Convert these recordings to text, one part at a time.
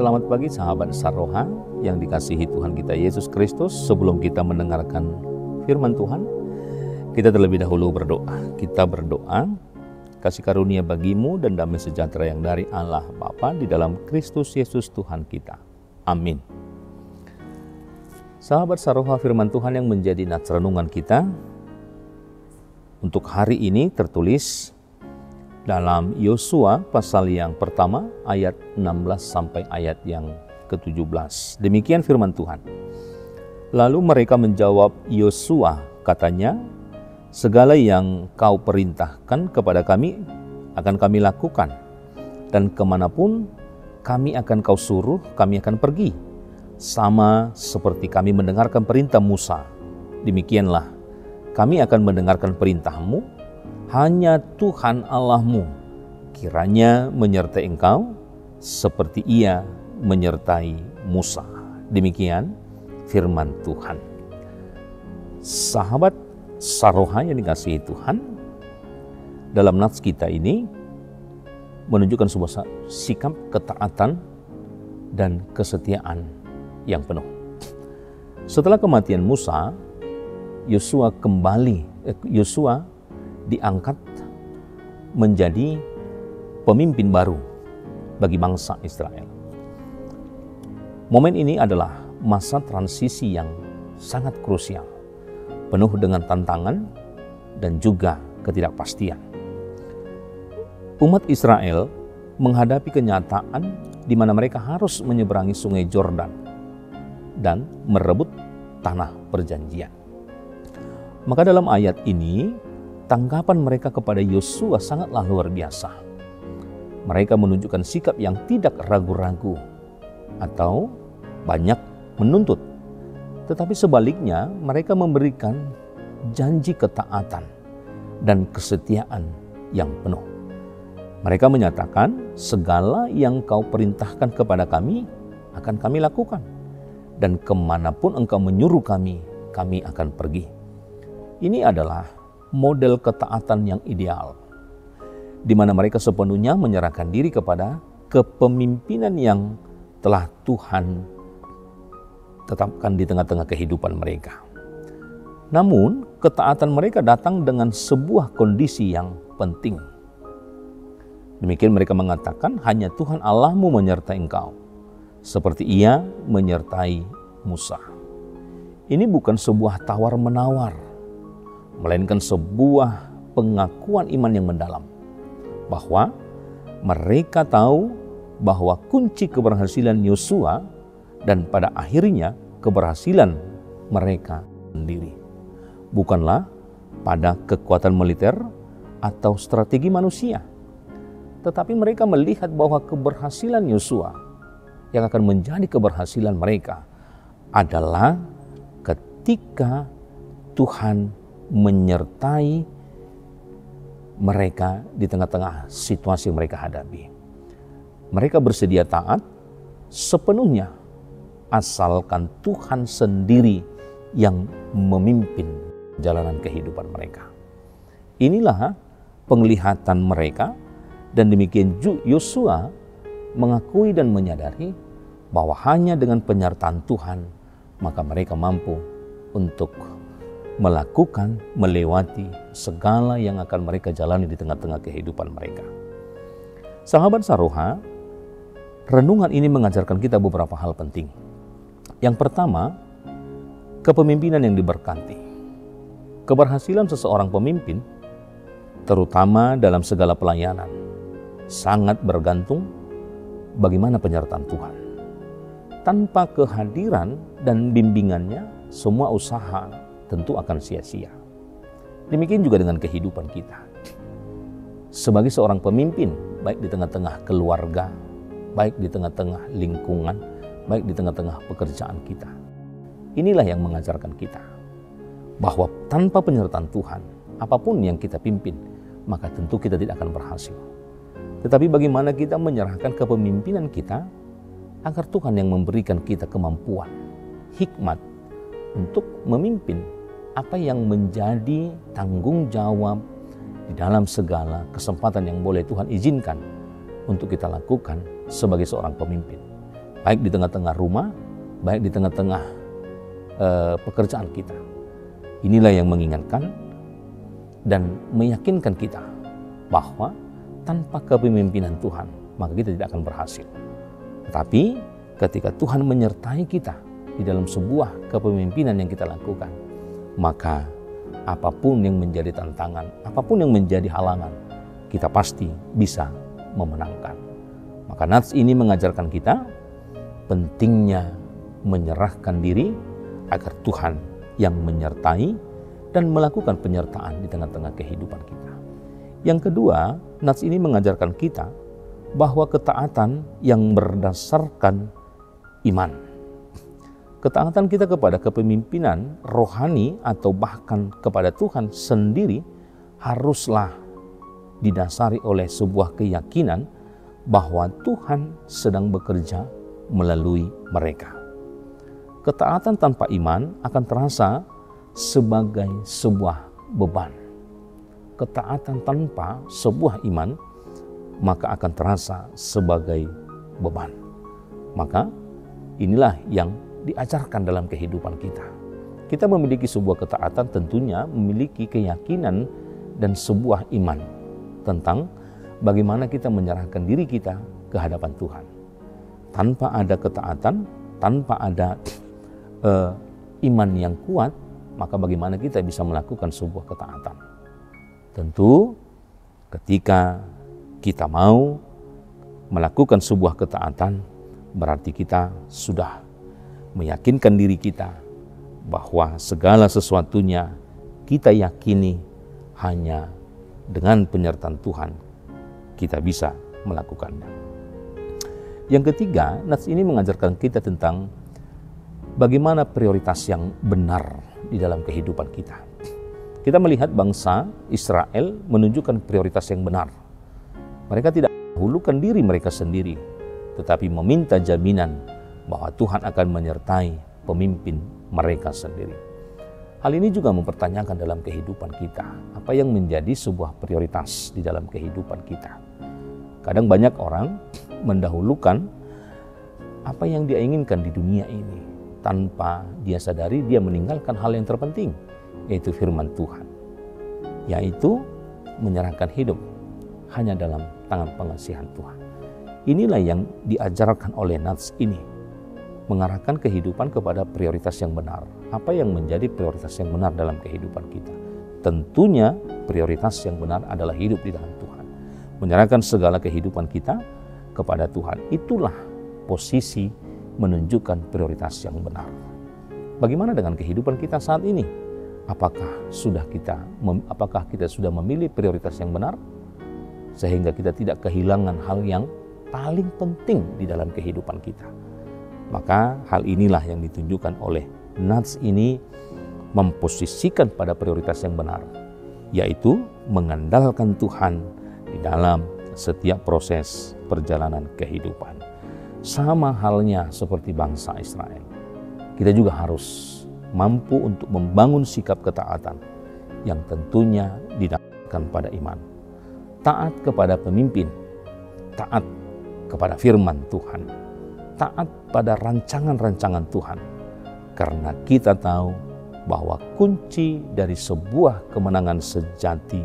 Selamat pagi sahabat Saroha yang dikasihi Tuhan kita Yesus Kristus. Sebelum kita mendengarkan firman Tuhan, kita terlebih dahulu berdoa. Kita berdoa, kasih karunia bagimu dan damai sejahtera yang dari Allah Bapa di dalam Kristus Yesus Tuhan kita. Amin. Sahabat Saroha, firman Tuhan yang menjadi nats renungan kita untuk hari ini tertulis dalam Yosua pasal yang pertama ayat 16 sampai ayat yang ke-17. Demikian firman Tuhan. Lalu mereka menjawab Yosua, katanya, segala yang kau perintahkan kepada kami akan kami lakukan, dan kemanapun kami akan kau suruh, kami akan pergi. Sama seperti kami mendengarkan perintah Musa, demikianlah kami akan mendengarkan perintahmu. Hanya Tuhan Allahmu kiranya menyertai engkau seperti Ia menyertai Musa. Demikian firman Tuhan. Sahabat Saroha yang dikasihi Tuhan, dalam nats kita ini menunjukkan sebuah sikap ketaatan dan kesetiaan yang penuh. Setelah kematian Musa, Yosua diangkat menjadi pemimpin baru bagi bangsa Israel. Momen ini adalah masa transisi yang sangat krusial, penuh dengan tantangan dan juga ketidakpastian. Umat Israel menghadapi kenyataan di mana mereka harus menyeberangi sungai Yordan dan merebut tanah perjanjian. Maka dalam ayat ini, tanggapan mereka kepada Yosua sangatlah luar biasa. Mereka menunjukkan sikap yang tidak ragu-ragu atau banyak menuntut. Tetapi sebaliknya mereka memberikan janji ketaatan dan kesetiaan yang penuh. Mereka menyatakan, segala yang kau perintahkan kepada kami akan kami lakukan. Dan kemanapun engkau menyuruh kami akan pergi. Ini adalah model ketaatan yang ideal, di mana mereka sepenuhnya menyerahkan diri kepada kepemimpinan yang telah Tuhan tetapkan di tengah-tengah kehidupan mereka. Namun, ketaatan mereka datang dengan sebuah kondisi yang penting. Demikian mereka mengatakan, hanya Tuhan Allahmu menyertai engkau, seperti Ia menyertai Musa. Ini bukan sebuah tawar-menawar, melainkan sebuah pengakuan iman yang mendalam, bahwa mereka tahu bahwa kunci keberhasilan Yosua dan pada akhirnya keberhasilan mereka sendiri bukanlah pada kekuatan militer atau strategi manusia, tetapi mereka melihat bahwa keberhasilan Yosua yang akan menjadi keberhasilan mereka adalah ketika Tuhan menyertai mereka di tengah-tengah situasi yang mereka hadapi. Mereka bersedia taat sepenuhnya asalkan Tuhan sendiri yang memimpin jalanan kehidupan mereka. Inilah penglihatan mereka, dan demikian Yosua mengakui dan menyadari bahwa hanya dengan penyertaan Tuhan maka mereka mampu untuk melewati segala yang akan mereka jalani di tengah-tengah kehidupan mereka. Sahabat Saroha, renungan ini mengajarkan kita beberapa hal penting. Yang pertama, kepemimpinan yang diberkati. Keberhasilan seseorang pemimpin, terutama dalam segala pelayanan, sangat bergantung bagaimana penyertaan Tuhan. Tanpa kehadiran dan bimbingannya, semua usaha tentu akan sia-sia. Demikian juga dengan kehidupan kita. Sebagai seorang pemimpin, baik di tengah-tengah keluarga, baik di tengah-tengah lingkungan, baik di tengah-tengah pekerjaan kita. Inilah yang mengajarkan kita bahwa tanpa penyertaan Tuhan, apapun yang kita pimpin, maka tentu kita tidak akan berhasil. Tetapi bagaimana kita menyerahkan kepemimpinan kita agar Tuhan yang memberikan kita kemampuan, hikmat untuk memimpin apa yang menjadi tanggung jawab di dalam segala kesempatan yang boleh Tuhan izinkan untuk kita lakukan sebagai seorang pemimpin. baik di tengah-tengah rumah, baik di tengah-tengah pekerjaan kita. Inilah yang mengingatkan dan meyakinkan kita bahwa tanpa kepemimpinan Tuhan, maka kita tidak akan berhasil. Tetapi ketika Tuhan menyertai kita di dalam sebuah kepemimpinan yang kita lakukan, maka apapun yang menjadi tantangan, apapun yang menjadi halangan, kita pasti bisa memenangkan. Maka nats ini mengajarkan kita pentingnya menyerahkan diri agar Tuhan yang menyertai dan melakukan penyertaan di tengah-tengah kehidupan kita. Yang kedua, nats ini mengajarkan kita bahwa ketaatan yang berdasarkan iman. Ketaatan kita kepada kepemimpinan rohani atau bahkan kepada Tuhan sendiri haruslah didasari oleh sebuah keyakinan bahwa Tuhan sedang bekerja melalui mereka. Ketaatan tanpa iman akan terasa sebagai sebuah beban. Ketaatan tanpa sebuah iman maka akan terasa sebagai beban. Maka inilah yang diajarkan dalam kehidupan kita. Kita memiliki sebuah ketaatan tentunya memiliki keyakinan dan sebuah iman tentang bagaimana kita menyerahkan diri kita ke hadapan Tuhan. Tanpa ada ketaatan, tanpa ada iman yang kuat, maka bagaimana kita bisa melakukan sebuah ketaatan? Tentu ketika kita mau melakukan sebuah ketaatan, berarti kita sudah meyakinkan diri kita bahwa segala sesuatunya kita yakini hanya dengan penyertaan Tuhan kita bisa melakukannya. Yang ketiga, nats ini mengajarkan kita tentang bagaimana prioritas yang benar di dalam kehidupan kita. Kita melihat bangsa Israel menunjukkan prioritas yang benar. Mereka tidak mendahulukan diri mereka sendiri, tetapi meminta jaminan bahwa Tuhan akan menyertai pemimpin mereka sendiri. Hal ini juga mempertanyakan dalam kehidupan kita, apa yang menjadi sebuah prioritas di dalam kehidupan kita. Kadang banyak orang mendahulukan apa yang dia inginkan di dunia ini, tanpa dia sadari dia meninggalkan hal yang terpenting, yaitu firman Tuhan, yaitu menyerahkan hidup hanya dalam tangan pengasihan Tuhan. Inilah yang diajarkan oleh nats ini, mengarahkan kehidupan kepada prioritas yang benar. Apa yang menjadi prioritas yang benar dalam kehidupan kita? Tentunya prioritas yang benar adalah hidup di dalam Tuhan, menyerahkan segala kehidupan kita kepada Tuhan. Itulah posisi menunjukkan prioritas yang benar. Bagaimana dengan kehidupan kita saat ini? Apakah kita sudah memilih prioritas yang benar sehingga kita tidak kehilangan hal yang paling penting di dalam kehidupan kita? Maka hal inilah yang ditunjukkan oleh nats ini, memposisikan pada prioritas yang benar, yaitu mengandalkan Tuhan di dalam setiap proses perjalanan kehidupan. Sama halnya seperti bangsa Israel, kita juga harus mampu untuk membangun sikap ketaatan yang tentunya didasarkan pada iman. Taat kepada pemimpin, taat kepada firman Tuhan, taat pada rancangan-rancangan Tuhan. Karena kita tahu bahwa kunci dari sebuah kemenangan sejati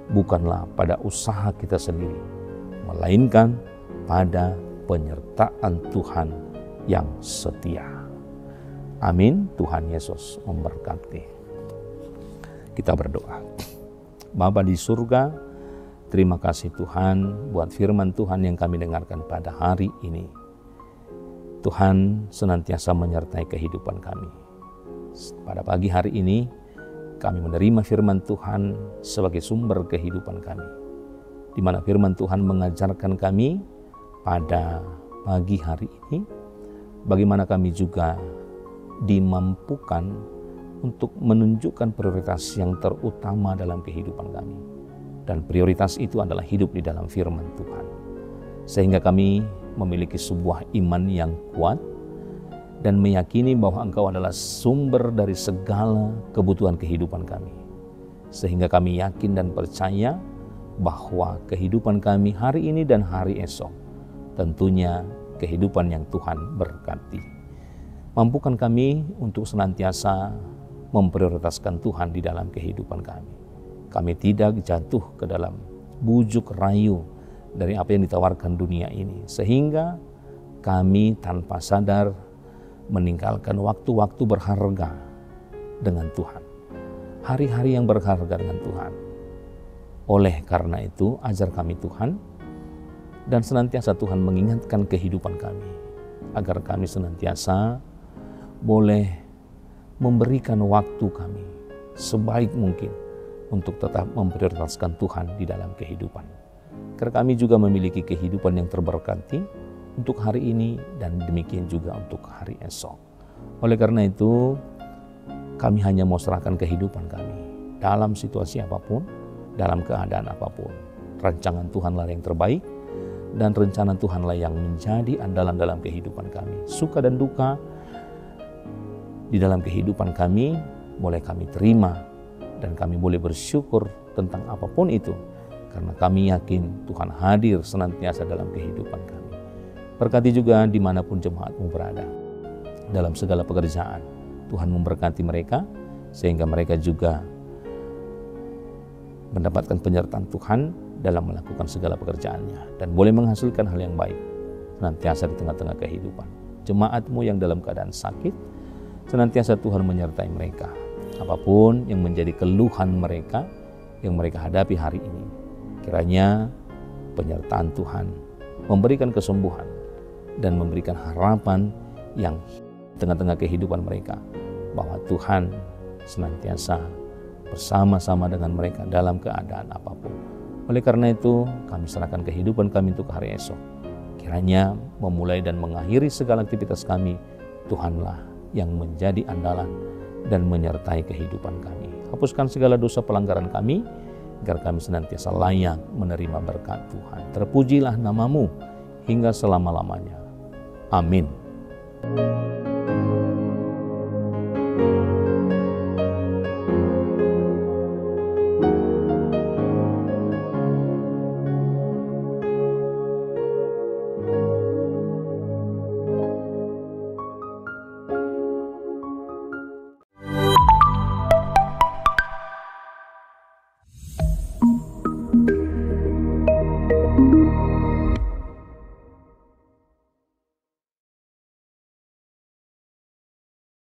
bukanlah pada usaha kita sendiri, melainkan pada penyertaan Tuhan yang setia. Amin. Tuhan Yesus memberkati. Kita berdoa. Bapa di surga, terima kasih Tuhan buat firman Tuhan yang kami dengarkan pada hari ini. Tuhan senantiasa menyertai kehidupan kami. Pada pagi hari ini, kami menerima firman Tuhan sebagai sumber kehidupan kami, di mana firman Tuhan mengajarkan kami pada pagi hari ini, bagaimana kami juga dimampukan untuk menunjukkan prioritas yang terutama dalam kehidupan kami. Dan prioritas itu adalah hidup di dalam firman Tuhan. Sehingga kami memiliki sebuah iman yang kuat dan meyakini bahwa Engkau adalah sumber dari segala kebutuhan kehidupan kami. Sehingga kami yakin dan percaya bahwa kehidupan kami hari ini dan hari esok tentunya kehidupan yang Tuhan berkati. Mampukan kami untuk senantiasa memprioritaskan Tuhan di dalam kehidupan kami. Kami tidak jatuh ke dalam bujuk rayu dari apa yang ditawarkan dunia ini, sehingga kami tanpa sadar meninggalkan waktu-waktu berharga dengan Tuhan, hari-hari yang berharga dengan Tuhan. Oleh karena itu, ajar kami Tuhan, dan senantiasa Tuhan mengingatkan kehidupan kami, agar kami senantiasa boleh memberikan waktu kami sebaik mungkin untuk tetap memprioritaskan Tuhan di dalam kehidupan. Karena kami juga memiliki kehidupan yang terberkati untuk hari ini dan demikian juga untuk hari esok. Oleh karena itu, kami hanya mau serahkan kehidupan kami dalam situasi apapun, dalam keadaan apapun. Rancangan Tuhanlah yang terbaik dan rencana Tuhanlah yang menjadi andalan dalam kehidupan kami. Suka dan duka di dalam kehidupan kami boleh kami terima dan kami boleh bersyukur tentang apapun itu, karena kami yakin Tuhan hadir senantiasa dalam kehidupan kami. Berkati juga dimanapun jemaatmu berada, dalam segala pekerjaan. Tuhan memberkati mereka, sehingga mereka juga mendapatkan penyertaan Tuhan dalam melakukan segala pekerjaannya, dan boleh menghasilkan hal yang baik senantiasa di tengah-tengah kehidupan. Jemaatmu yang dalam keadaan sakit, senantiasa Tuhan menyertai mereka. Apapun yang menjadi keluhan mereka yang mereka hadapi hari ini, kiranya penyertaan Tuhan memberikan kesembuhan dan memberikan harapan yang di tengah-tengah kehidupan mereka, bahwa Tuhan senantiasa bersama-sama dengan mereka dalam keadaan apapun. Oleh karena itu, kami serahkan kehidupan kami untuk hari esok. Kiranya memulai dan mengakhiri segala aktivitas kami, Tuhanlah yang menjadi andalan dan menyertai kehidupan kami. Hapuskan segala dosa pelanggaran kami, agar kami senantiasa layak menerima berkat Tuhan. Terpujilah namamu hingga selama-lamanya. Amin.